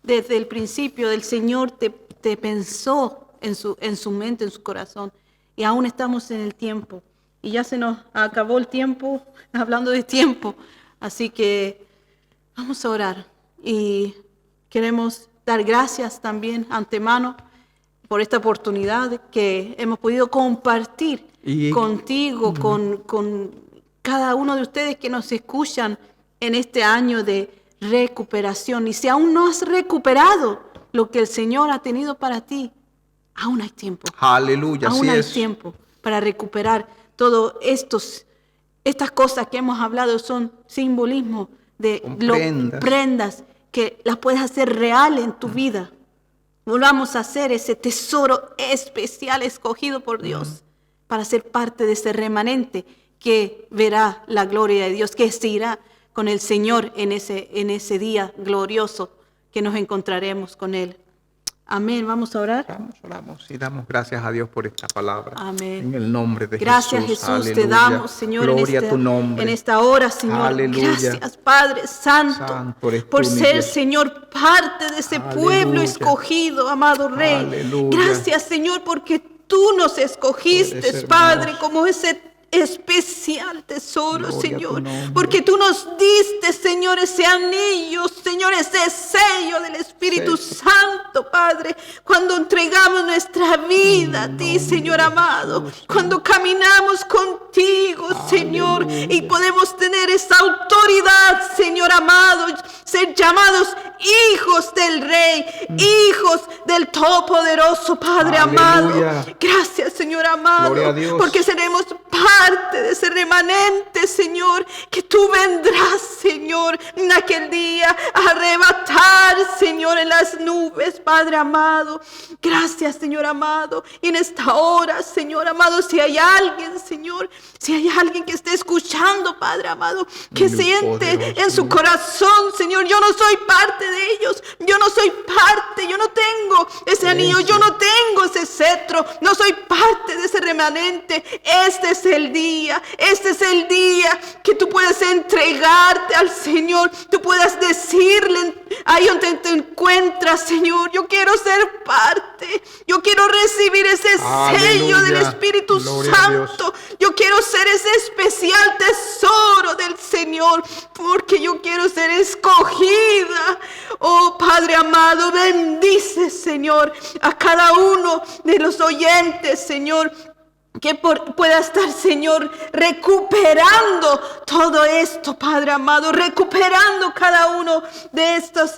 Desde el principio del Señor te pensó en su mente, en su corazón, y aún estamos en el tiempo. Y ya se nos acabó el tiempo, hablando de tiempo, así que vamos a orar. Y queremos dar gracias también antemano por esta oportunidad que hemos podido compartir contigo, con cada uno de ustedes que nos escuchan en este año de recuperación. Y si aún no has recuperado lo que el Señor ha tenido para ti, aún hay tiempo. Aleluya, Aún así hay es. tiempo para recuperar todo estas cosas que hemos hablado. Son simbolismo de prendas que las puedes hacer real en tu vida. Volvamos a hacer ese tesoro especial escogido por Dios para ser parte de ese remanente que verá la gloria de Dios, que se irá con el Señor en ese día glorioso que nos encontraremos con Él. Amén. Vamos a orar. Oramos y damos gracias a Dios por esta palabra. Amén. En el nombre de Gracias, Jesús. Jesús, Aleluya. te damos, Señor, Gloria a tu nombre. en esta hora, Señor. Aleluya. Gracias, Padre Santo, Santo eres tú, por mi ser, Dios. Señor, parte de ese pueblo Aleluya. escogido, amado Rey. Aleluya. Gracias, Señor, porque tú nos escogiste, Tú eres Padre, hermoso. como ese especial tesoro, Gloria a tu Señor, nombre. porque tú nos diste, Señor, ese anillo, Señor, ese sello del Espíritu Sello. Santo, Padre, cuando entregamos nuestra vida a ti, Señor amado, cuando caminamos contigo, Señor, y podemos tener esa autoridad, Señor amado, ser llamados hijos del Rey, hijos del Todopoderoso, Padre Aleluya. amado. Gracias, Señor amado, Gloria a Dios. porque seremos parte de ese remanente, Señor, que tú vendrás, Señor, en aquel día a arrebatar, Señor, en las nubes, Padre amado. Gracias, Señor amado. Y en esta hora, Señor amado, si hay alguien, Señor, si hay alguien que esté escuchando, Padre amado, que siente en su corazón, Señor, yo no soy parte de ellos, yo no soy parte, yo no tengo ese anillo, yo no tengo ese cetro, no soy parte de ese remanente. Este es el día que tú puedes entregarte al Señor, tú puedas decirle ahí donde te encuentras, Señor, yo quiero ser parte, yo quiero recibir ese sello del Espíritu Santo, yo quiero ser ese especial tesoro del Señor, porque yo quiero ser escogida. Oh Padre amado, bendice, Señor, a cada uno de los oyentes, Señor, que pueda estar, Señor, recuperando todo esto, Padre amado, recuperando cada uno de estos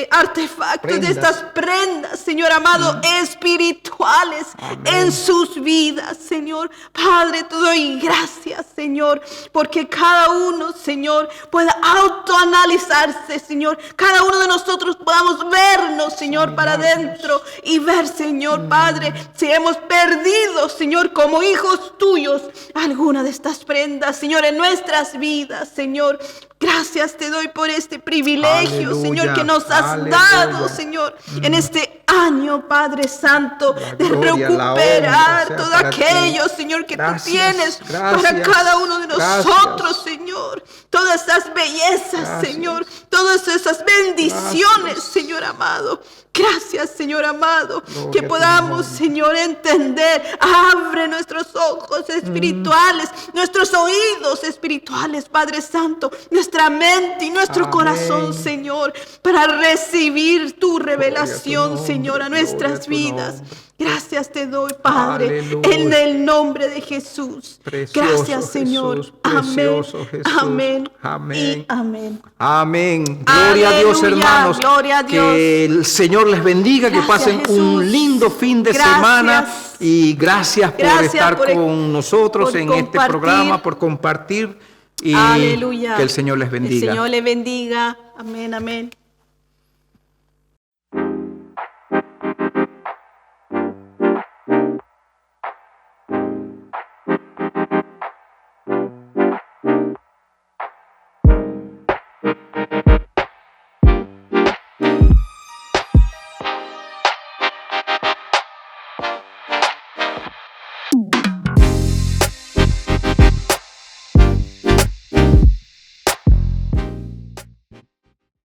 artefactos, de estas prendas, Señor amado, espirituales. Amén. En sus vidas, Señor. Padre, te doy gracias, Señor, porque cada uno, Señor, pueda autoanalizarse, Señor. Cada uno de nosotros podamos vernos, Señor, para adentro y ver, Señor, Padre, si hemos perdido, Señor, como hijos tuyos, alguna de estas prendas, Señor, en nuestras vidas, Señor. Gracias te doy por este privilegio, aleluya, Señor, que nos has dado, Señor, en este año, Padre Santo, de recuperar todo aquello, Señor, que tú tienes para cada uno de nosotros, Señor. Todas esas bellezas, Señor, todas esas bendiciones, Señor amado. Gracias, Señor amado, que podamos, Señor, entender. Abre nuestros ojos espirituales, nuestros oídos espirituales, Padre Santo, nuestra mente y nuestro corazón, Señor, para recibir tu revelación, Señor, a nuestras vidas. Gracias te doy, Padre, en el nombre de Jesús. Precioso gracias, Señor. Jesús, amén. Jesús. Amén. Amén. Y amén. Amén. Gloria a Dios, hermanos. Gloria a Dios. Que el Señor les bendiga, gracias, que pasen Jesús. Un lindo fin de semana. Y gracias por estar con nosotros en este programa, por compartir. Y aleluya. Que el Señor les bendiga. El Señor les bendiga. Amén, amén.